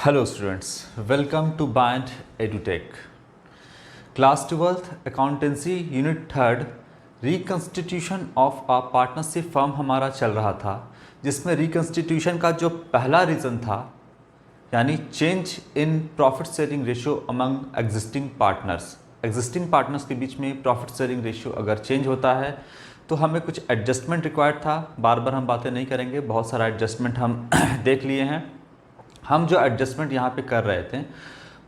Hello students, welcome to Band EduTech. Class 12th Accountancy Unit 3rd Reconstitution of a Partnership Firm हमारा चल रहा था, जिसमें reconstitution का जो पहला रीज़न था यानी change in profit sharing ratio among existing partners के बीच में प्रॉफिट शेयरिंग रेशियो अगर चेंज होता है तो हमें कुछ एडजस्टमेंट रिक्वायर्ड था। बार बार हम बातें नहीं करेंगे, बहुत सारा एडजस्टमेंट हम देख लिए हैं। हम जो एडजस्टमेंट यहाँ पे कर रहे थे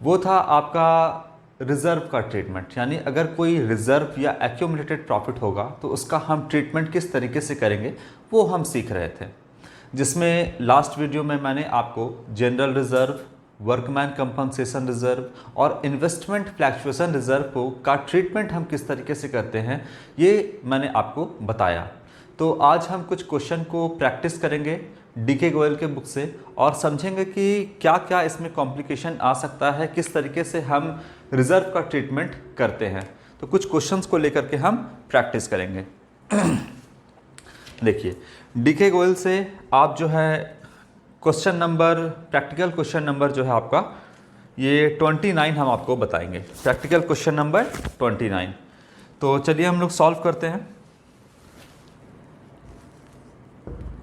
वो था आपका रिज़र्व का ट्रीटमेंट, यानी अगर कोई रिज़र्व या एक्यूमुलेटेड प्रॉफिट होगा तो उसका हम ट्रीटमेंट किस तरीके से करेंगे वो हम सीख रहे थे, जिसमें लास्ट वीडियो में मैंने आपको general reserve, workman compensation reserve और इन्वेस्टमेंट फ्लैक्चुएशन रिज़र्व को का ट्रीटमेंट हम किस तरीके से करते हैं ये मैंने आपको बताया। तो आज हम कुछ क्वेश्चन को प्रैक्टिस करेंगे डीके गोयल के बुक से और समझेंगे कि क्या क्या इसमें कॉम्प्लिकेशन आ सकता है, किस तरीके से हम रिज़र्व का ट्रीटमेंट करते हैं। तो कुछ क्वेश्चंस को लेकर के हम प्रैक्टिस करेंगे। देखिए, डीके गोयल से आप जो है question number, practical question number जो है आपका ये 29 हम आपको बताएंगे। Practical question number 29। तो चलिए हम लोग सॉल्व करते हैं।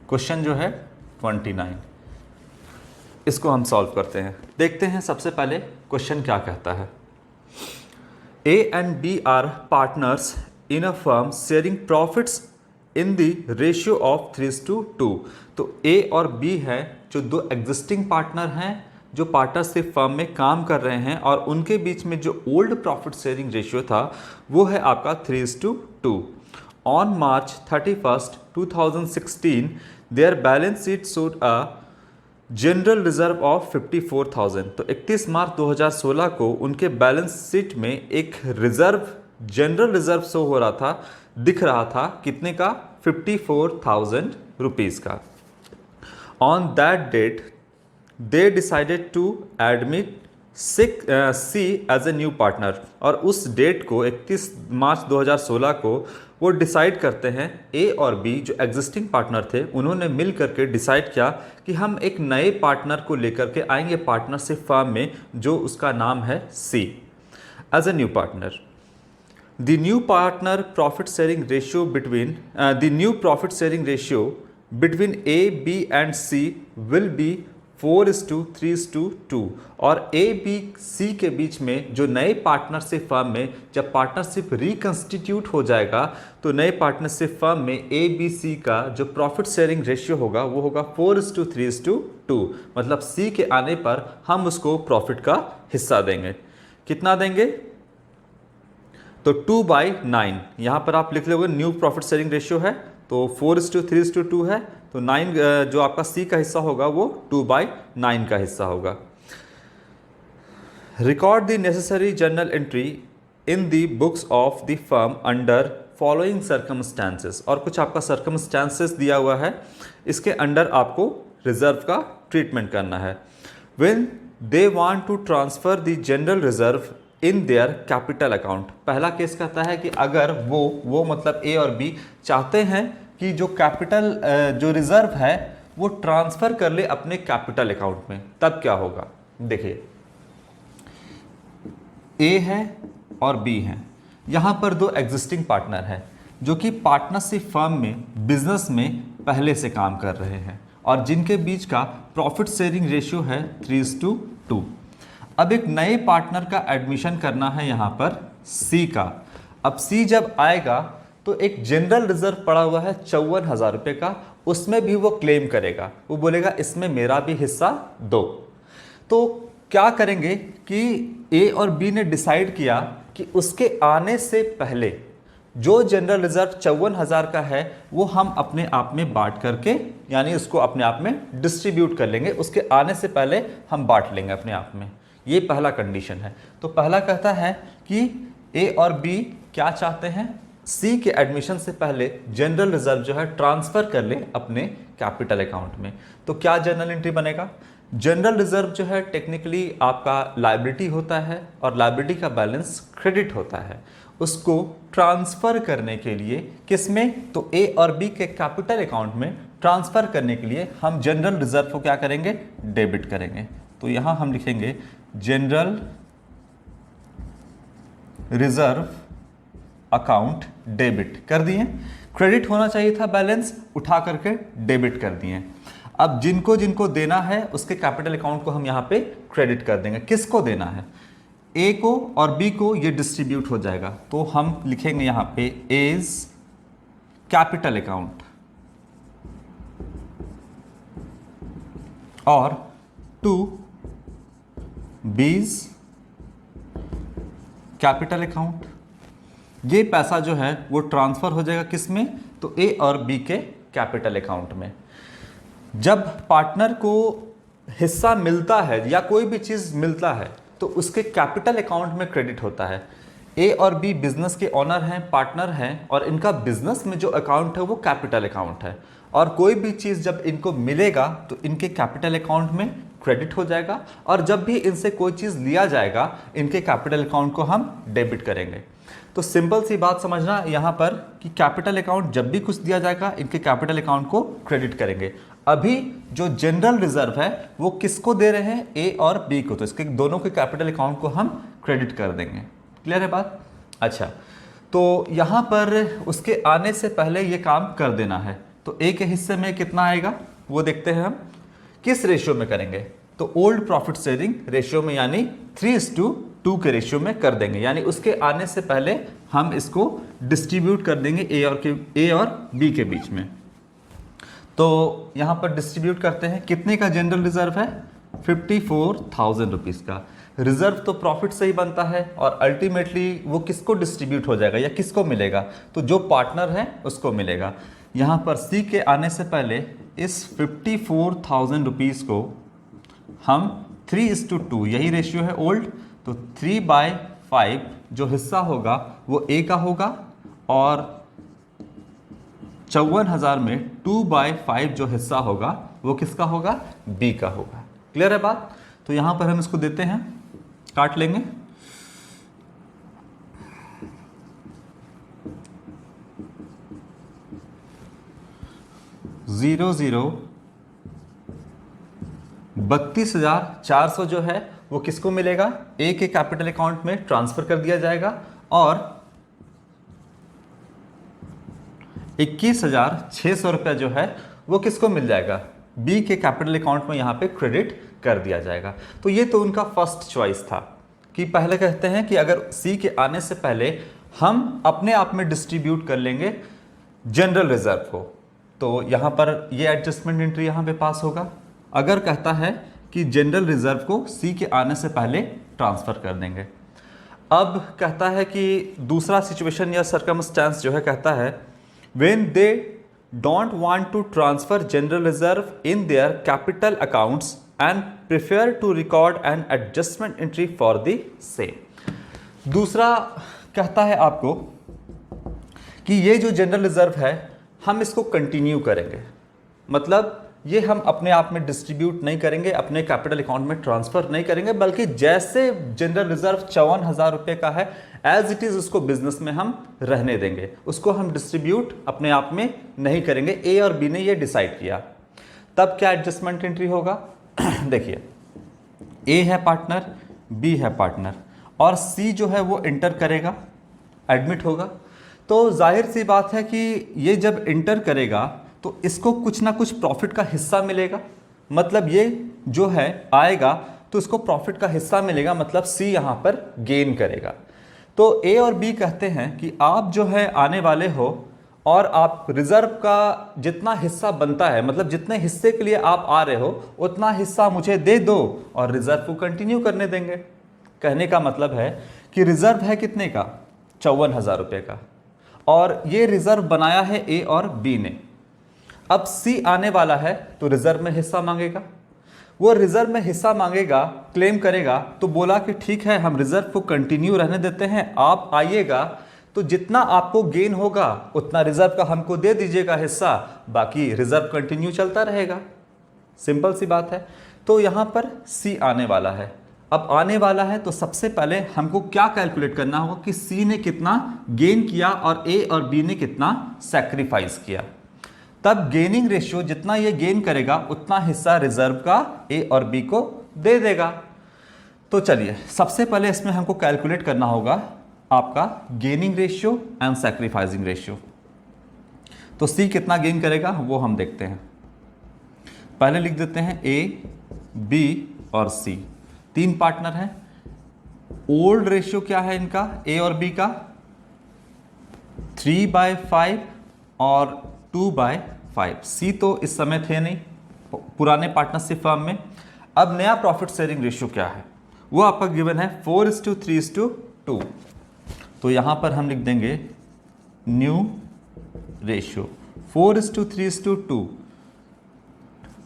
क्वेश्चन जो है 29, इसको हम सॉल्व करते हैं। देखते हैं सबसे पहले क्वेश्चन क्या कहता है। A and B are partners in a firm sharing profits in the ratio of 3:2। तो A और B है जो दो एग्जिस्टिंग पार्टनर हैं जो पार्टनरशिप फर्म में काम कर रहे हैं, और उनके बीच में जो ओल्ड प्रॉफिट शेयरिंग रेशियो था वो है आपका 3:2। On March 31st 2016 their balance sheet showed a general reserve of 54,000। तो 31 मार्च 2016 को उनके बैलेंस शीट में एक रिजर्व, जनरल रिजर्व शो हो रहा था, दिख रहा था कितने का, 54,000 रुपीज़ का। On that date they decided to admit C as a new partner. और उस डेट को 31 मार्च 2016 को वो डिसाइड करते हैं, ए और बी जो एग्जिस्टिंग पार्टनर थे उन्होंने मिल करके डिसाइड किया कि हम एक नए पार्टनर को लेकर के आएंगे पार्टनरशिप फर्म में जो उसका नाम है C, as a new partner. The new partner profit sharing ratio between A, B and C will be 4:3:2। और A, B, C के बीच में जो नए पार्टनरशिप फर्म में जब पार्टनरशिप रिकन्स्टिट्यूट हो जाएगा तो नए पार्टनरशिप फर्म में A, B, C का जो प्रॉफिट शेयरिंग रेशियो होगा वो होगा 4:3:2। मतलब C के आने पर हम उसको प्रॉफिट का हिस्सा देंगे। कितना देंगे? तो 2/9 यहाँ पर आप लिख लोगे, न्यू प्रॉफिट शेयरिंग रेशियो है तो 4:3:2 है, तो 9 जो आपका सी का हिस्सा होगा वो 2/9 का हिस्सा होगा। Record the necessary journal entry in the books of the firm under following circumstances. और कुछ आपका सर्कमस्टांसेस दिया हुआ है, इसके अंडर आपको रिजर्व का ट्रीटमेंट करना है। When they want to transfer the general reserve in their capital account. पहला केस कहता है कि अगर वो मतलब ए और बी चाहते हैं कि जो कैपिटल जो रिजर्व है वो ट्रांसफ़र कर ले अपने कैपिटल अकाउंट में, तब क्या होगा। देखिए, ए है और बी है, यहाँ पर दो एग्जिस्टिंग पार्टनर हैं जो कि पार्टनरशिप फर्म में बिजनेस में पहले से काम कर रहे हैं और जिनके बीच का प्रॉफिट शेयरिंग रेशियो है 3:2। अब एक नए पार्टनर का एडमिशन करना है यहाँ पर सी का। अब सी जब आएगा तो एक जनरल रिजर्व पड़ा हुआ है 54,000 रुपये का, उसमें भी वो क्लेम करेगा, वो बोलेगा इसमें मेरा भी हिस्सा दो। तो क्या करेंगे कि ए और बी ने डिसाइड किया कि उसके आने से पहले जो जनरल रिजर्व 54,000 का है वो हम अपने आप में बांट करके, यानी उसको अपने आप में डिस्ट्रीब्यूट कर लेंगे, उसके आने से पहले हम बांट लेंगे अपने आप में। ये पहला कंडीशन है। तो पहला कहता है कि ए और बी क्या चाहते हैं, सी के एडमिशन से पहले जनरल रिजर्व जो है ट्रांसफ़र कर ले अपने कैपिटल अकाउंट में। तो क्या जर्नल एंट्री बनेगा? जनरल रिजर्व जो है टेक्निकली आपका लायबिलिटी होता है और लायबिलिटी का बैलेंस क्रेडिट होता है। उसको ट्रांसफ़र करने के लिए किसमें, तो ए और बी के कैपिटल अकाउंट में ट्रांसफ़र करने के लिए हम जनरल रिजर्व को क्या करेंगे, डेबिट करेंगे। तो यहां हम लिखेंगे जनरल रिजर्व अकाउंट डेबिट कर दिए। क्रेडिट होना चाहिए था बैलेंस, उठा करके डेबिट कर दिए। अब जिनको जिनको देना है उसके कैपिटल अकाउंट को हम यहां पे क्रेडिट कर देंगे। किसको देना है? ए को और बी को, ये डिस्ट्रीब्यूट हो जाएगा। तो हम लिखेंगे यहां पे एज कैपिटल अकाउंट और टू बीज कैपिटल अकाउंट। ये पैसा जो है वो ट्रांसफर हो जाएगा किस में? तो ए और बी के कैपिटल अकाउंट में। जब पार्टनर को हिस्सा मिलता है या कोई भी चीज मिलता है तो उसके कैपिटल अकाउंट में क्रेडिट होता है। ए और बी बिजनेस के ओनर हैं, पार्टनर हैं, और इनका बिजनेस में जो अकाउंट है वो कैपिटल अकाउंट है। और कोई भी चीज़ जब इनको मिलेगा तो इनके कैपिटल अकाउंट में क्रेडिट हो जाएगा, और जब भी इनसे कोई चीज़ लिया जाएगा इनके कैपिटल अकाउंट को हम डेबिट करेंगे। तो सिंपल सी बात समझना यहाँ पर कि कैपिटल अकाउंट जब भी कुछ दिया जाएगा इनके कैपिटल अकाउंट को क्रेडिट करेंगे। अभी जो जनरल रिजर्व है वो किसको दे रहे हैं? ए और बी को, तो इसके दोनों के कैपिटल अकाउंट को हम क्रेडिट कर देंगे। क्लियर है बात? अच्छा, तो यहाँ पर उसके आने से पहले ये काम कर देना है। तो ए के हिस्से में कितना आएगा वो देखते हैं हम। किस रेशियो में करेंगे? तो ओल्ड प्रॉफिट शेयरिंग रेशियो में, यानी 3:2 के रेशियो में कर देंगे। यानी उसके आने से पहले हम इसको डिस्ट्रीब्यूट कर देंगे ए और बी के बीच में। तो यहाँ पर डिस्ट्रीब्यूट करते हैं। कितने का जनरल रिजर्व है? 54,000 रुपीज़ का। रिजर्व तो प्रॉफिट से ही बनता है और अल्टीमेटली वो किसको डिस्ट्रीब्यूट हो जाएगा या किसको मिलेगा? तो जो पार्टनर है उसको मिलेगा। यहाँ पर सी के आने से पहले इस 54,000 रुपीज़ को हम 3:2, यही रेशियो है ओल्ड, तो 3/5 जो हिस्सा होगा वो ए का होगा, और 54,000 में 2/5 जो हिस्सा होगा वो किसका होगा? बी का होगा। क्लियर है बात? तो यहां पर हम इसको देते हैं, काट लेंगे। जीरो 32,400 जो है वो किसको मिलेगा? ए के कैपिटल अकाउंट में ट्रांसफर कर दिया जाएगा, और 21,600 रुपया जो है वो किसको मिल जाएगा? बी के कैपिटल अकाउंट में यहाँ पे क्रेडिट कर दिया जाएगा। तो ये तो उनका फर्स्ट चॉइस था कि पहले कहते हैं कि अगर सी के आने से पहले हम अपने आप में डिस्ट्रीब्यूट कर लेंगे जनरल रिजर्व को, तो यहाँ पर ये एडजस्टमेंट एंट्री यहाँ पे पास होगा। अगर कहता है कि जनरल रिजर्व को सी के आने से पहले ट्रांसफर कर देंगे। अब कहता है कि दूसरा सिचुएशन या सर्कमस्टेंस जो है, कहता है when they don't want to transfer general reserve in their capital accounts and prefer to record an adjustment entry for the same। दूसरा कहता है आपको कि ये जो जनरल रिजर्व है हम इसको कंटिन्यू करेंगे, मतलब ये हम अपने आप में डिस्ट्रीब्यूट नहीं करेंगे, अपने कैपिटल अकाउंट में ट्रांसफर नहीं करेंगे, बल्कि जैसे जनरल रिजर्व 54,000 रुपये का है एज इट इज उसको बिजनेस में हम रहने देंगे, उसको हम डिस्ट्रीब्यूट अपने आप में नहीं करेंगे। ए और बी ने ये डिसाइड किया। तब क्या एडजस्टमेंट एंट्री होगा? देखिए, ए है पार्टनर, बी है पार्टनर, और सी जो है वो इंटर करेगा, एडमिट होगा। तो जाहिर सी बात है कि ये जब इंटर करेगा तो इसको कुछ ना कुछ प्रॉफिट का हिस्सा मिलेगा, मतलब ये जो है आएगा तो इसको प्रॉफिट का हिस्सा मिलेगा, मतलब सी यहाँ पर गेन करेगा। तो ए और बी कहते हैं कि आप जो है आने वाले हो और आप रिजर्व का जितना हिस्सा बनता है, मतलब जितने हिस्से के लिए आप आ रहे हो उतना हिस्सा मुझे दे दो और रिजर्व को कंटिन्यू करने देंगे। कहने का मतलब है कि रिजर्व है कितने का? 54,000 रुपये का, और ये रिजर्व बनाया है ए और बी ने। अब सी आने वाला है तो रिजर्व में हिस्सा मांगेगा, वो रिजर्व में हिस्सा मांगेगा, क्लेम करेगा, तो बोला कि ठीक है हम रिजर्व को कंटिन्यू रहने देते हैं, आप आइएगा तो जितना आपको गेन होगा उतना रिजर्व का हमको दे दीजिएगा हिस्सा, बाकी रिजर्व कंटिन्यू चलता रहेगा। सिंपल सी बात है। तो यहाँ पर सी आने वाला है। अब आने वाला है तो सबसे पहले हमको क्या कैलकुलेट करना होगा कि सी ने कितना गेन किया और ए और बी ने कितना सैक्रिफाइस किया। तब गेनिंग रेशियो जितना ये गेन करेगा उतना हिस्सा रिजर्व का ए और बी को दे देगा। तो चलिए सबसे पहले इसमें हमको कैलकुलेट करना होगा आपका gaining ratio and sacrificing ratio. तो सी कितना गेन करेगा वो हम देखते हैं। पहले लिख देते हैं ए, बी और सी, 3 पार्टनर हैं। ओल्ड रेशियो क्या है इनका, ए और बी का, 3/5 और 2/5। सी तो इस समय थे नहीं पुराने पार्टनरशिप फर्म में। अब नया प्रॉफिट शेयरिंग रेशियो क्या है वो आपका गिवन है 4:3:2। तो यहां पर हम लिख देंगे न्यू रेशियो 4:3:2।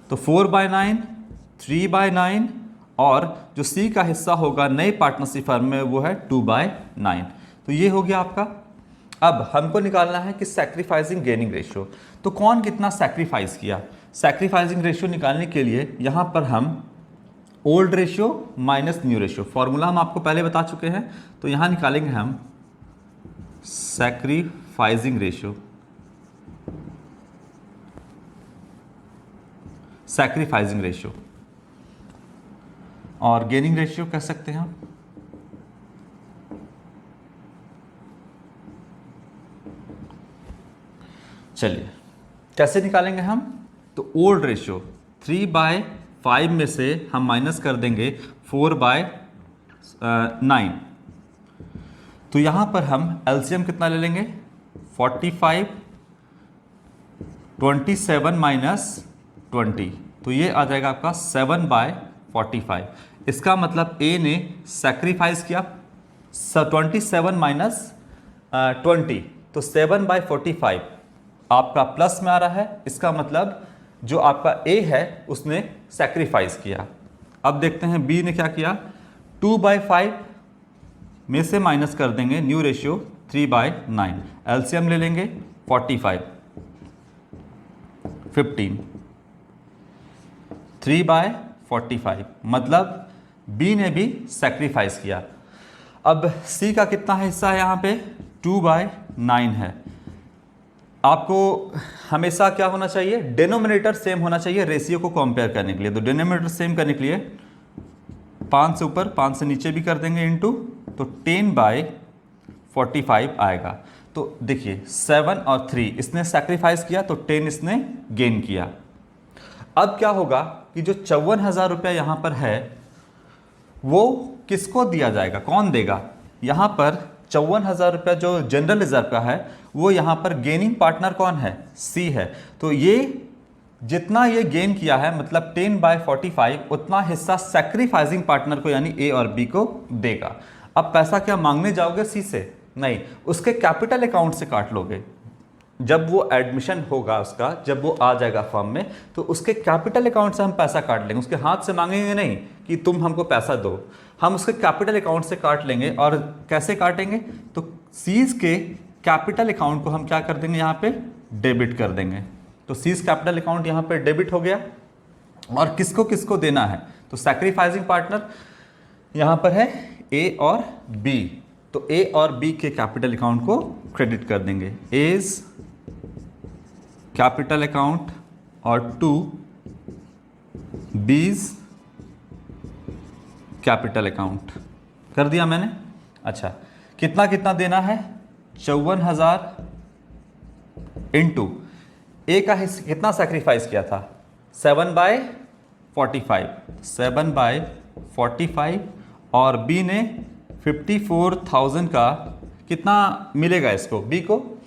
तो 4/9, 3/9 और जो सी का हिस्सा होगा नए पार्टनरशिप फर्म में वो है 2/9। तो ये हो गया आपका। अब हमको निकालना है कि सैक्रिफाइसिंग गेनिंग रेशियो। तो कौन कितना सैक्रिफाइस किया। सैक्रिफाइसिंग रेशियो निकालने के लिए यहां पर हम old ratio minus new ratio, formula हम आपको पहले बता चुके हैं। तो यहां निकालेंगे हम सैक्रिफाइसिंग रेशियो, सैक्रिफाइसिंग रेशियो और गेनिंग रेशियो कह सकते हैं हम। चलिए कैसे निकालेंगे हम। तो ओल्ड रेशियो 3/5 में से हम माइनस कर देंगे 4/9। तो यहां पर हम एलसीएम कितना ले लेंगे 45, 27 माइनस 20। तो ये आ जाएगा आपका 7/45। इसका मतलब ए ने सैक्रिफाइस किया 27 माइनस 20, तो 7/45 आपका प्लस में आ रहा है। इसका मतलब जो आपका ए है उसने सैक्रिफाइस किया। अब देखते हैं बी ने क्या किया, 2/5 में से माइनस कर देंगे न्यू रेशियो 3/9। एलसीएम ले लेंगे 45, 15, 3/45 मतलब बी ने भी सैक्रिफाइस किया। अब सी का कितना हिस्सा है यहाँ पे 2/9 है। आपको हमेशा क्या होना चाहिए, डिनोमिनेटर सेम होना चाहिए रेशियो को कंपेयर करने के लिए। तो डिनोमिनेटर सेम करने के लिए 5 से ऊपर 5 से नीचे भी कर देंगे इनटू, तो 10/45 आएगा। तो देखिए 7 और 3 इसने सैक्रिफाइस किया तो 10 इसने गेन किया। अब क्या होगा कि जो 54,000 रुपया यहाँ पर है वो किसको दिया जाएगा, कौन देगा। यहाँ पर 54,000 रुपया जो जनरल रिजर्व का है वो यहाँ पर गेनिंग पार्टनर कौन है, सी है। तो ये जितना ये गेन किया है मतलब 10/45 उतना हिस्सा सैक्रिफाइसिंग पार्टनर को यानी ए और बी को देगा। अब पैसा क्या मांगने जाओगे सी से, नहीं, उसके कैपिटल अकाउंट से काट लोगे। जब वो एडमिशन होगा उसका, जब वो आ जाएगा फर्म में तो उसके कैपिटल अकाउंट से हम पैसा काट लेंगे। उसके हाथ से मांगेंगे नहीं कि तुम हमको पैसा दो, हम उसके कैपिटल अकाउंट से काट लेंगे। और कैसे काटेंगे, तो सीज के कैपिटल अकाउंट को हम क्या कर देंगे, यहाँ पे डेबिट कर देंगे। तो सीज कैपिटल अकाउंट यहाँ पे डेबिट हो गया। और किसको किसको देना है, तो सैक्रिफाइसिंग पार्टनर यहाँ पर है ए और बी, तो ए और बी के कैपिटल अकाउंट को क्रेडिट कर देंगे। एज कैपिटल अकाउंट और टू बीज कैपिटल अकाउंट कर दिया मैंने। अच्छा कितना कितना देना है, 54,000 इंटू ए का हिस्सा कितना सैक्रिफाइस किया था 7/45, 7/45 और बी ने 54,000 का कितना मिलेगा इसको, बी को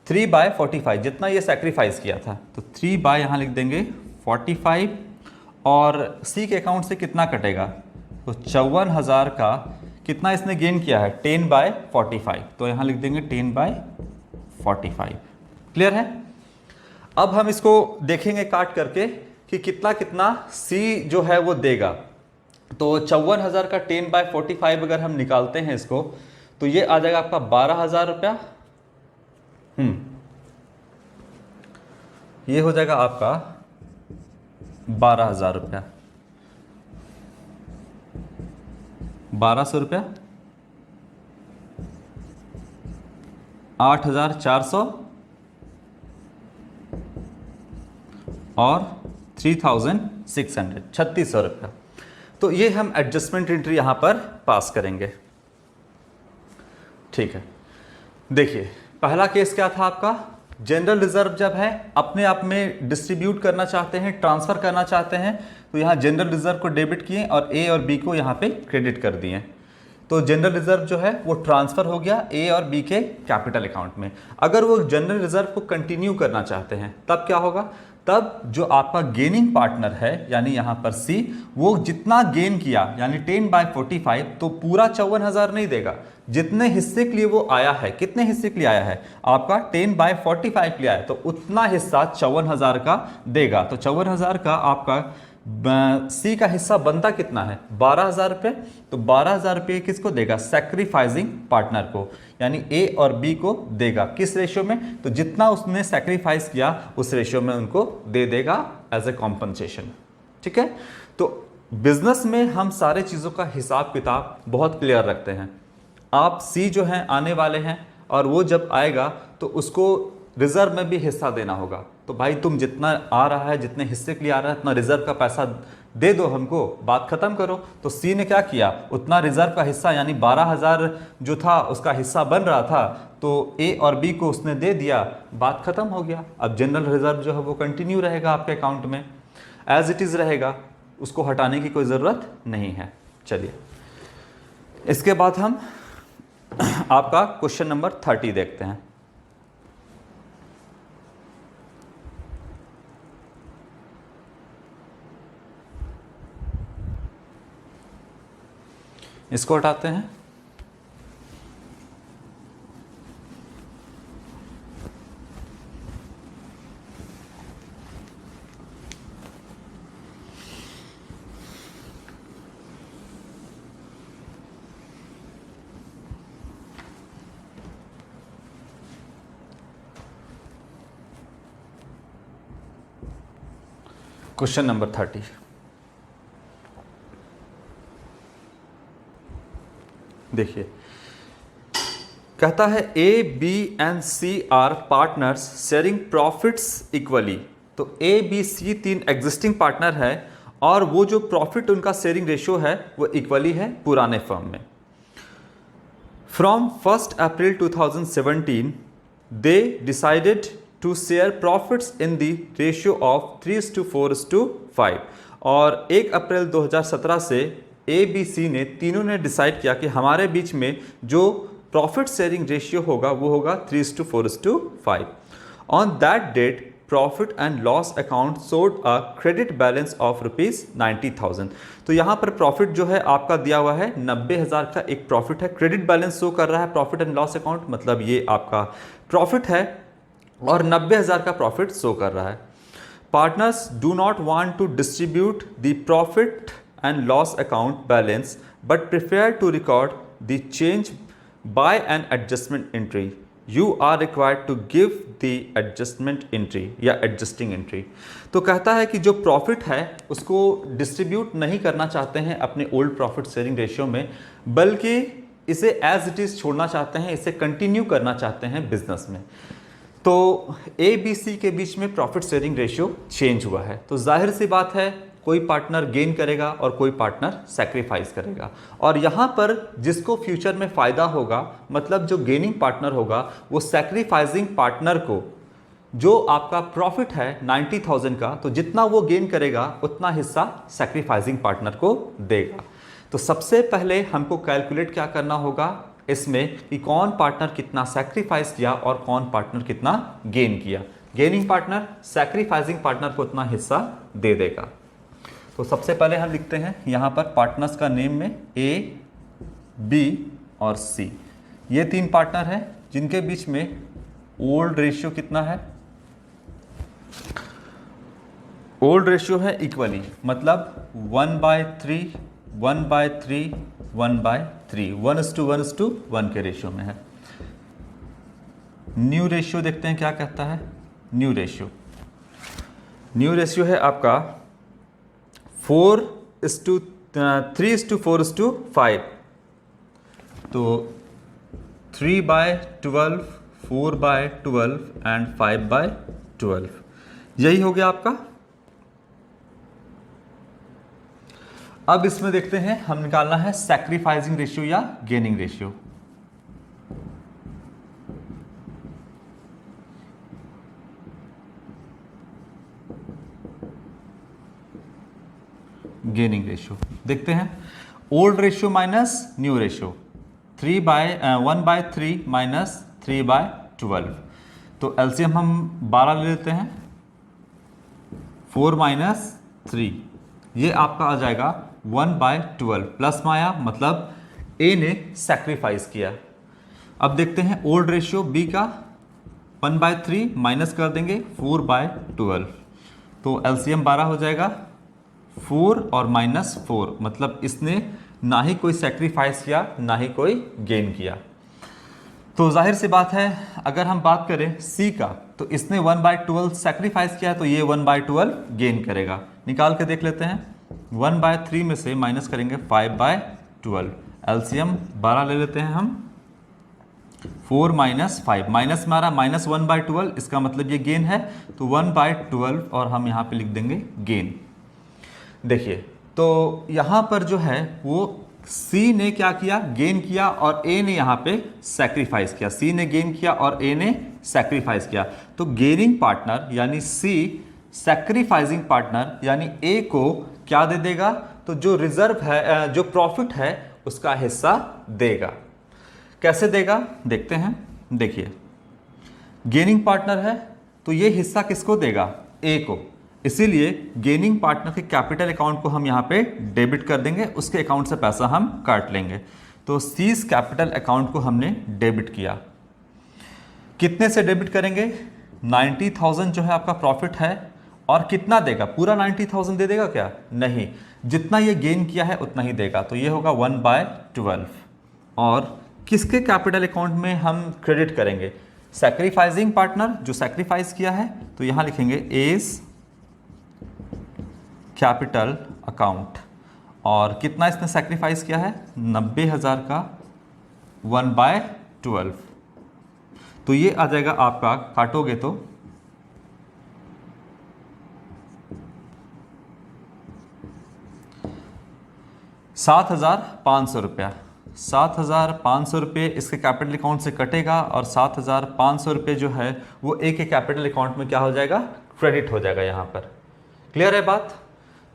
3/45 जितना ये सैक्रिफाइस किया था। तो 3 यहाँ लिख देंगे 45 और सी के अकाउंट से कितना कटेगा, तो 54,000 का कितना इसने गेन किया है 10/45, तो यहाँ लिख देंगे 10/45। क्लियर है। अब हम इसको देखेंगे काट करके कि कितना कितना सी जो है वो देगा। तो 54,000 का 10/45 अगर हम निकालते हैं इसको तो ये आ जाएगा आपका 12,000 रुपया। ये हो जाएगा आपका 12,000 रुपया, 1,200 रुपया, 8,400 और 3,600, 3,600 रुपया। तो ये हम एडजस्टमेंट एंट्री यहाँ पर पास करेंगे। ठीक है, देखिए पहला केस क्या था आपका, जनरल रिजर्व जब है अपने आप में डिस्ट्रीब्यूट करना चाहते हैं, ट्रांसफर करना चाहते हैं, तो यहाँ जनरल रिजर्व को डेबिट किए और ए और बी को यहाँ पे क्रेडिट कर दिए। तो जनरल रिजर्व जो है वो ट्रांसफर हो गया ए और बी के कैपिटल अकाउंट में। अगर वो जनरल रिजर्व को कंटिन्यू करना चाहते हैं तब क्या होगा, तब जो आपका गेनिंग पार्टनर है यानी यहाँ पर सी, वो जितना गेन किया यानी 10/45, तो पूरा 54,000 नहीं देगा, जितने हिस्से के लिए वो आया है, कितने हिस्से के लिए आया है आपका 10/45 के लिए आया, तो उतना हिस्सा 54,000 का देगा। तो 54,000 का आपका सी का हिस्सा बनता कितना है 12,000 रुपये। तो 12,000 रुपये किसको देगा, सैक्रिफाइसिंग पार्टनर को, यानी ए और बी को देगा। किस रेशियो में, तो जितना उसने सैक्रिफाइस किया उस रेशियो में उनको दे देगा एज ए कॉम्पनसेशन। ठीक है, तो बिजनेस में हम सारे चीज़ों का हिसाब किताब बहुत क्लियर रखते हैं। आप सी जो है आने वाले हैं और वो जब आएगा तो उसको रिजर्व में भी हिस्सा देना होगा। तो भाई तुम जितना आ रहा है, जितने हिस्से के लिए आ रहा है, उतना रिजर्व का पैसा दे दो हमको, बात खत्म करो। तो सी ने क्या किया, उतना रिजर्व का हिस्सा यानी 12,000 जो था उसका हिस्सा बन रहा था, तो ए और बी को उसने दे दिया, बात खत्म हो गया। अब जनरल रिजर्व जो है वो कंटिन्यू रहेगा आपके अकाउंट में, एज इट इज़ रहेगा, उसको हटाने की कोई ज़रूरत नहीं है। चलिए इसके बाद हम आपका क्वेश्चन नंबर 30 देखते हैं। इसको हटाते हैं। क्वेश्चन नंबर 30, देखिए कहता है A B and C are partners sharing profits equally. तो A B C 3 existing partner है और वो जो प्रॉफिट उनका शेयरिंग रेशियो है वो इक्वली है पुराने फर्म में। From 1 April 2017 they decided to share profits in the ratio of 3:4:5 और 1 अप्रैल 2017 से ए बी सी ने तीनों ने डिसाइड किया कि हमारे बीच में जो प्रॉफिट शेयरिंग रेशियो होगा वो होगा 3:4:5। On that date profit and loss account showed a credit balance of ₹90,000। तो यहाँ पर प्रॉफिट जो है आपका दिया हुआ है 90,000 का एक प्रॉफिट है, क्रेडिट बैलेंस शो कर रहा है प्रॉफिट एंड लॉस अकाउंट, मतलब ये आपका प्रॉफिट है और 90,000 का प्रॉफिट शो कर रहा है। Partners do not want to distribute the profit and loss account balance but prefer to record the change by an adjustment entry. You are required to give the adjustment entry या adjusting entry। तो कहता है कि जो profit है उसको distribute नहीं करना चाहते हैं अपने ओल्ड प्रॉफिट शेयरिंग रेशियो में, बल्कि इसे एज इट इज़ छोड़ना चाहते हैं, इसे कंटिन्यू करना चाहते हैं बिजनेस में। तो ए बी सी के बीच में प्रॉफिट शेयरिंग रेशियो चेंज हुआ है, तो जाहिर सी बात है कोई पार्टनर गेन करेगा और कोई पार्टनर सैक्रिफाइस करेगा। और यहाँ पर जिसको फ्यूचर में फ़ायदा होगा, मतलब जो गेनिंग पार्टनर होगा, वो सैक्रिफाइसिंग पार्टनर को जो आपका प्रॉफिट है 90,000 का, तो जितना वो गेन करेगा उतना हिस्सा सैक्रिफाइसिंग पार्टनर को देगा। तो सबसे पहले हमको कैलकुलेट क्या करना होगा इसमें कि कौन पार्टनर कितना सैक्रिफाइस किया और कौन पार्टनर कितना गेन किया। गेनिंग पार्टनर सैक्रिफाइसिंग पार्टनर को उतना हिस्सा दे देगा। तो सबसे पहले हम लिखते हैं यहाँ पर पार्टनर्स का नेम में ए बी और सी, ये 3 पार्टनर हैं जिनके बीच में ओल्ड रेशियो कितना है, ओल्ड रेशियो है इक्वली, मतलब 1/3 1/3 1/3 1:1:1 के रेशियो में है। न्यू रेशियो देखते हैं क्या कहता है। न्यू रेशियो है आपका 3:4:5। तो 3/12 4/12 एंड 5/12 यही हो गया आपका। अब इसमें देखते हैं, हम निकालना है सैक्रिफाइसिंग रेशियो या गेनिंग रेशियो। गेनिंग रेशियो देखते हैं, old ratio minus new ratio, 1/3 minus 3/12। तो एलसीएम हम 12 ले लेते हैं, 4 माइनस 3, ये आपका आ जाएगा 1/12 प्लस में आया, मतलब ए ने सैक्रिफाइस किया। अब देखते हैं ओल्ड रेशियो बी का, 1/3 माइनस कर देंगे 4/12, तो एलसीएम 12 हो जाएगा, 4 और माइनस 4, मतलब इसने ना ही कोई सैक्रिफाइस किया ना ही कोई गेन किया। तो जाहिर सी बात है, अगर हम बात करें सी का, तो इसने 1/12 सैक्रिफाइस किया, तो ये 1/12 गेन करेगा। निकाल के देख लेते हैं, 1/3 में से माइनस करेंगे 5/12, एलसीएम 12 ले लेते हैं हम, 4 माइनस 5, माइनस मारा माइनस 1/12, इसका मतलब ये गेन है, तो 1/12 और हम यहाँ पे लिख देंगे गेन। देखिए, तो यहाँ पर जो है वो सी ने क्या किया, गेन किया, और ए ने यहाँ पे सैक्रिफाइस किया। सी ने गेन किया और ए ने सैक्रिफाइस किया, तो गेनिंग पार्टनर यानी सी सैक्रिफाइसिंग पार्टनर यानी ए को क्या दे देगा, तो जो रिजर्व है, जो प्रॉफिट है उसका हिस्सा देगा। कैसे देगा देखते हैं। देखिए, गेनिंग पार्टनर है तो ये हिस्सा किसको देगा, ए को, इसीलिए गेनिंग पार्टनर के कैपिटल अकाउंट को हम यहाँ पे डेबिट कर देंगे, उसके अकाउंट से पैसा हम काट लेंगे। तो सीज कैपिटल अकाउंट को हमने डेबिट किया। कितने से डेबिट करेंगे, 90,000 जो है आपका प्रॉफिट है, और कितना देगा, पूरा 90,000 दे देगा क्या, नहीं, जितना ये गेन किया है उतना ही देगा, तो ये होगा 1/12। और किसके कैपिटल अकाउंट में हम क्रेडिट करेंगे, सैक्रिफाइसिंग पार्टनर जो सैक्रिफाइस किया है, तो यहाँ लिखेंगे एज कैपिटल अकाउंट, और कितना इसने सैक्रिफाइस किया है, 90,000 का 1/12, तो ये आ जाएगा आपका, काटोगे तो 7,500 रुपया। 7,500 रुपये इसके कैपिटल अकाउंट से कटेगा, और 7,500 रुपये जो है वो ए के कैपिटल अकाउंट में क्या हो जाएगा, क्रेडिट हो जाएगा। यहाँ पर क्लियर है बात।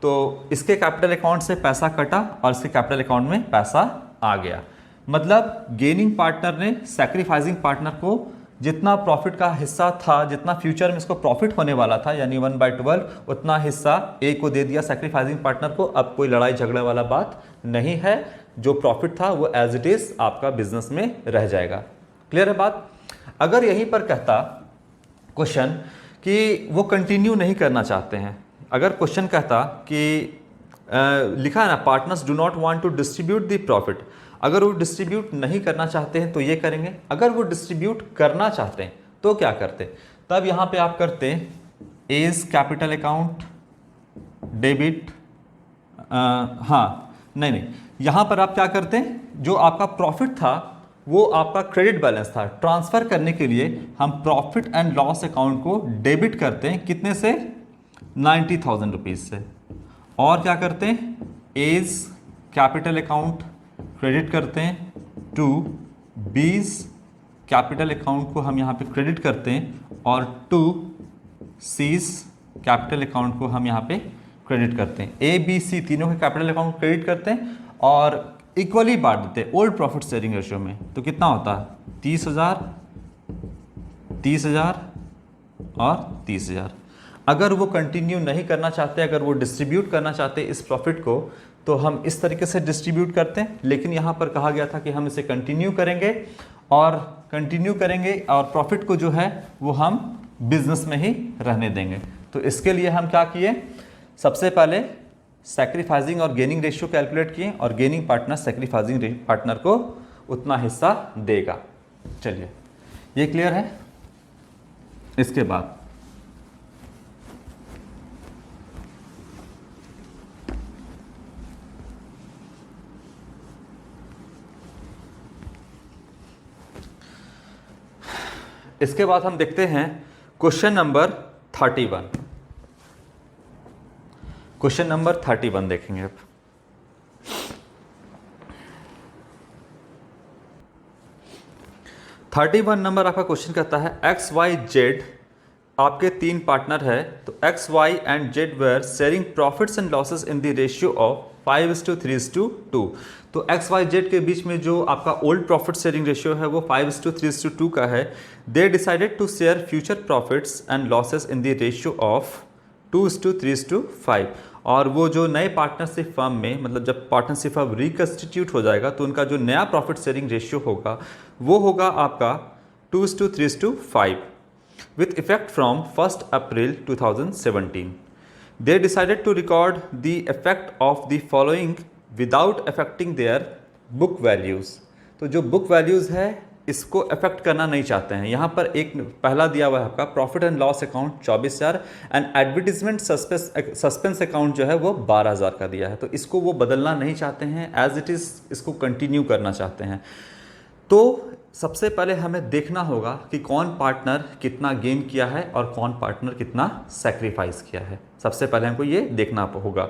तो इसके कैपिटल अकाउंट से पैसा कटा और इसके कैपिटल अकाउंट में पैसा आ गया, मतलब गेनिंग पार्टनर ने सैक्रिफाइसिंग पार्टनर को जितना प्रॉफिट का हिस्सा था, जितना फ्यूचर में इसको प्रॉफिट होने वाला था यानी 1/12, उतना हिस्सा ए को दे दिया सैक्रिफाइसिंग पार्टनर को। अब कोई लड़ाई झगड़े वाला बात नहीं है, जो प्रॉफिट था वो एज इट इज आपका बिजनेस में रह जाएगा। क्लियर है बात। अगर यहीं पर कहता क्वेश्चन कि वो कंटिन्यू नहीं करना चाहते हैं, अगर क्वेश्चन कहता कि लिखा है ना, partners do not want to distribute the profit, अगर वो डिस्ट्रीब्यूट नहीं करना चाहते हैं तो ये करेंगे, अगर वो डिस्ट्रीब्यूट करना चाहते हैं तो क्या करते, तब यहाँ पे आप करते एज कैपिटल अकाउंट डेबिट, हाँ नहीं, यहाँ पर आप क्या करते हैं, जो आपका प्रॉफिट था वो आपका क्रेडिट बैलेंस था, ट्रांसफ़र करने के लिए हम प्रॉफिट एंड लॉस अकाउंट को डेबिट करते हैं, कितने से, 90,000 रुपीज़ से, और क्या करते हैं, एज कैपिटल अकाउंट क्रेडिट करते हैं टू बीज कैपिटल अकाउंट को हम यहाँ पे क्रेडिट करते हैं, और टू सीज कैपिटल अकाउंट को हम यहाँ पे क्रेडिट करते हैं। ए बी सी तीनों के कैपिटल अकाउंट क्रेडिट करते हैं और इक्वली बांट देते हैं ओल्ड प्रॉफिट शेयरिंग रेशियो में। तो कितना होता है, 30,000, 30,000 और 30,000। अगर वो कंटिन्यू नहीं करना चाहते, अगर वो डिस्ट्रीब्यूट करना चाहते इस प्रॉफिट को, तो हम इस तरीके से डिस्ट्रीब्यूट करते हैं, लेकिन यहाँ पर कहा गया था कि हम इसे कंटिन्यू करेंगे और प्रॉफिट को जो है वो हम बिजनेस में ही रहने देंगे। तो इसके लिए हम क्या किए, सबसे पहले सैक्रिफाइसिंग और गेनिंग रेशियो कैलकुलेट किए, और गेनिंग पार्टनर सैक्रिफाइसिंग पार्टनर को उतना हिस्सा देगा। चलिए, ये क्लियर है। इसके बाद हम देखते हैं क्वेश्चन नंबर 31। क्वेश्चन नंबर 31 देखेंगे अब। 31 नंबर आपका क्वेश्चन कहता है एक्स वाई जेड आपके 3 पार्टनर है, तो X Y and Z were sharing profits and losses in the ratio of 5:3:2। तो एक्स वाई जेड के बीच में जो आपका ओल्ड प्रॉफिट शेयरिंग रेशियो है वो 5:3:2 का है। They decided to share future profits and losses in the ratio of 2:3:5। और वो जो नए पार्टनरशिप फर्म में, मतलब जब पार्टनरशिप फर्म रिकन्स्टिट्यूट हो जाएगा तो उनका जो नया प्रॉफिट शेयरिंग रेशियो होगा वो होगा आपका 2:3:5 with effect from 1st April 2017. They decided to record the effect of the following without affecting their book values. तो जो बुक वैल्यूज़ है इसको अफेक्ट करना नहीं चाहते हैं। यहाँ पर एक पहला दिया हुआ है आपका profit and loss account 24,000 and advertisement suspense account जो है वो 12,000 का दिया है। तो इसको वो बदलना नहीं चाहते हैं, एज इट इज़ इसको कंटिन्यू करना चाहते हैं। तो सबसे पहले हमें देखना होगा कि कौन पार्टनर कितना गेन किया है और कौन पार्टनर कितना सेक्रीफाइस किया है। सबसे पहले हमको ये देखना होगा।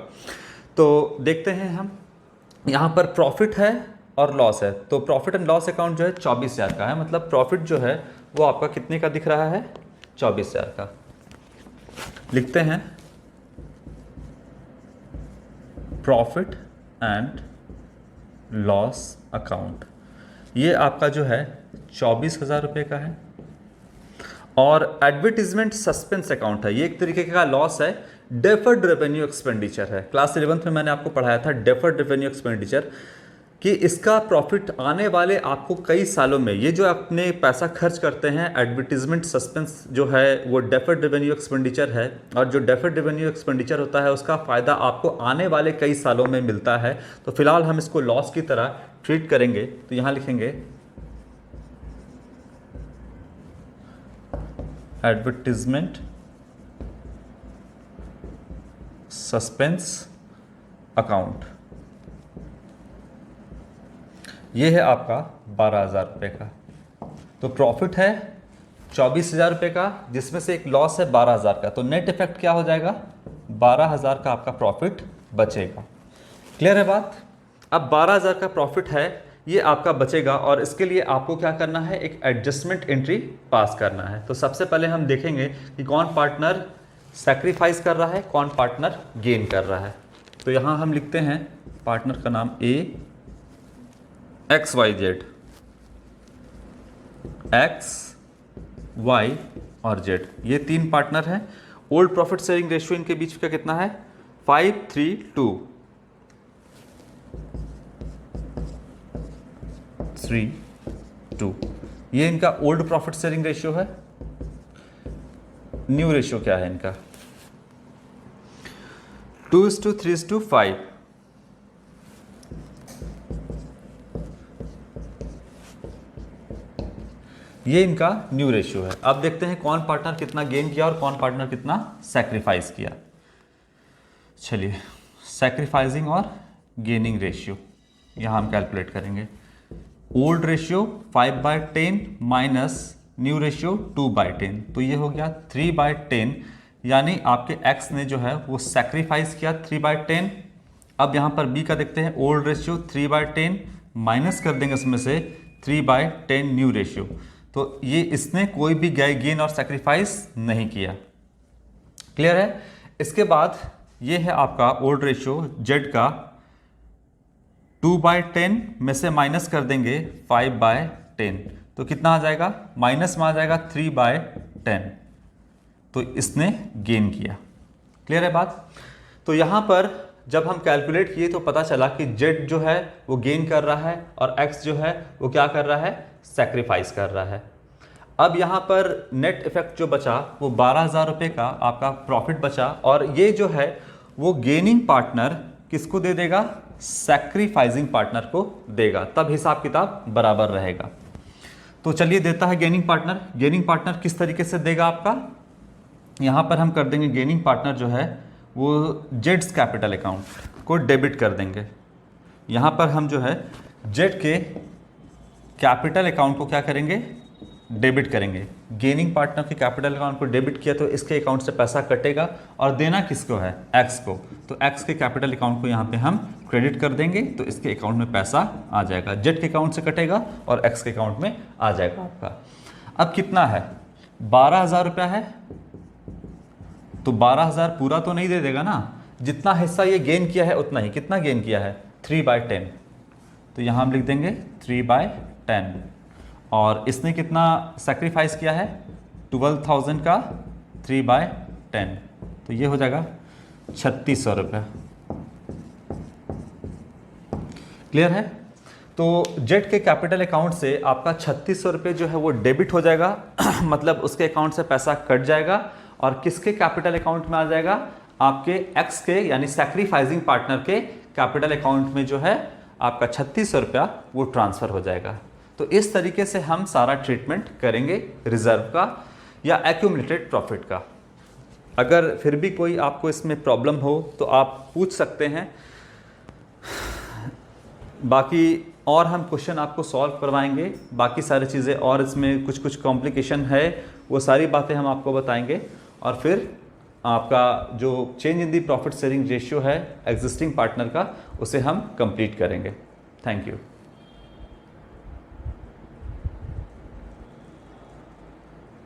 तो देखते हैं हम, यहाँ पर प्रॉफिट है और लॉस है। तो प्रॉफिट एंड लॉस अकाउंट जो है 24,000 का है, मतलब प्रॉफिट जो है वो आपका कितने का दिख रहा है, 24,000 का। लिखते हैं प्रॉफिट एंड लॉस अकाउंट, ये आपका जो है 24,000 रुपये का है। और एडवर्टीजमेंट सस्पेंस अकाउंट है, ये एक तरीके का लॉस है। डेफर्ड रेवेन्यू एक्सपेंडिचर है, क्लास 11th में मैंने आपको पढ़ाया था डेफर्ड रेवेन्यू एक्सपेंडिचर, कि इसका प्रॉफिट आने वाले आपको कई सालों में, ये जो अपने पैसा खर्च करते हैं एडवर्टीजमेंट सस्पेंस जो है वो डेफर्ड रेवेन्यू एक्सपेंडिचर है। और जो डेफर्ड रेवेन्यू एक्सपेंडिचर होता है उसका फ़ायदा आपको आने वाले कई सालों में मिलता है। तो फिलहाल हम इसको लॉस की तरह ट्रीट करेंगे। तो यहाँ लिखेंगे एडवर्टीजमेंट सस्पेंस अकाउंट, ये है आपका 12,000 रुपये का। तो प्रॉफिट है 24,000 रुपये का, जिसमें से एक लॉस है 12,000 का। तो नेट इफेक्ट क्या हो जाएगा, 12,000 का आपका प्रॉफिट बचेगा। क्लियर है बात। अब 12,000 का प्रॉफिट है, ये आपका बचेगा और इसके लिए आपको क्या करना है, एक एडजस्टमेंट एंट्री पास करना है। तो सबसे पहले हम देखेंगे कि कौन पार्टनर सैक्रिफाइस कर रहा है, कौन पार्टनर गेन कर रहा है। तो यहाँ हम लिखते हैं पार्टनर का नाम A, X Y Z, X Y और जेड, ये 3 पार्टनर हैं। ओल्ड प्रॉफिट शेयरिंग रेशियो इनके बीच का कितना है, 5:3:2। ये इनका ओल्ड प्रॉफिट शेयरिंग रेशियो है। न्यू रेशियो क्या है इनका, 2:3:5। ये इनका न्यू रेशियो है। अब देखते हैं कौन पार्टनर कितना गेन किया और कौन पार्टनर कितना सैक्रिफाइस किया। चलिए, सैक्रिफाइसिंग और गेनिंग रेशियो यहाँ हम कैलकुलेट करेंगे। Old ratio 5/10 minus new ratio 2/10, तो ये हो गया 3/10, यानी आपके एक्स ने जो है वो सैक्रिफाइस किया 3/10। अब यहाँ पर बी का देखते हैं, ओल्ड रेशियो 3/10 माइनस कर देंगे उसमें से 3/10 न्यू रेशियो। तो ये इसने कोई भी गेन और सैक्रिफाइस नहीं किया। क्लियर है। इसके बाद ये है आपका ओल्ड रेशियो जेड का, 2/10 में से माइनस कर देंगे 5/10, तो कितना आ जाएगा, माइनस में आ जाएगा 3/10। तो इसने गेन किया। क्लियर है बात। तो यहाँ पर जब हम कैलकुलेट किए तो पता चला कि जेड जो है वो गेन कर रहा है और एक्स जो है वो क्या कर रहा है, सैक्रिफाइस कर रहा है। अब यहाँ पर नेट इफेक्ट जो बचा वो 12,000 रुपये का आपका प्रॉफिट बचा, और ये जो है वो गेनिंग पार्टनर किसको दे देगा, सैक्रिफाइसिंग पार्टनर को देगा, तब हिसाब किताब बराबर रहेगा। तो चलिए देता है गेनिंग पार्टनर। गेनिंग पार्टनर किस तरीके से देगा आपका, यहाँ पर हम कर देंगे गेनिंग पार्टनर जो है वो जेड्स कैपिटल अकाउंट को डेबिट कर देंगे। यहाँ पर हम जो है जेड के कैपिटल अकाउंट को क्या करेंगे, डेबिट करेंगे। गेनिंग पार्टनर के कैपिटल अकाउंट को डेबिट किया तो इसके अकाउंट से पैसा कटेगा और देना किसको है, एक्स को। तो एक्स के कैपिटल अकाउंट को यहाँ पे हम क्रेडिट कर देंगे तो इसके अकाउंट में पैसा आ जाएगा, जेड के अकाउंट से कटेगा और एक्स के अकाउंट में आ जाएगा आपका। अब कितना है, 12,000 रुपया है, तो 12,000 पूरा तो नहीं दे देगा ना, जितना हिस्सा ये गेन किया है उतना ही। कितना गेन किया है, 3/10, तो यहाँ हम लिख देंगे 3/10। और इसने कितना सेक्रीफाइस किया है, 12,000 का 3/10, तो ये हो जाएगा 3,600 रुपया। क्लियर है? तो जेड के कैपिटल अकाउंट से आपका 3,600 रुपये जो है वो डेबिट हो जाएगा मतलब उसके अकाउंट से पैसा कट जाएगा और किसके कैपिटल अकाउंट में आ जाएगा, आपके एक्स के यानी सैक्रिफाइसिंग पार्टनर के कैपिटल अकाउंट में जो है आपका 3,600 रुपया वो ट्रांसफ़र हो जाएगा। तो इस तरीके से हम सारा ट्रीटमेंट करेंगे रिजर्व का या एक्यूमुलेटेड प्रॉफिट का। अगर फिर भी कोई आपको इसमें प्रॉब्लम हो तो आप पूछ सकते हैं, बाकी और हम क्वेश्चन आपको सॉल्व करवाएंगे, बाकी सारी चीज़ें और इसमें कुछ कुछ कॉम्प्लिकेशन है वो सारी बातें हम आपको बताएंगे और फिर आपका जो change in the profit sharing ratio है एग्जिस्टिंग पार्टनर का उसे हम कंप्लीट करेंगे। Thank you.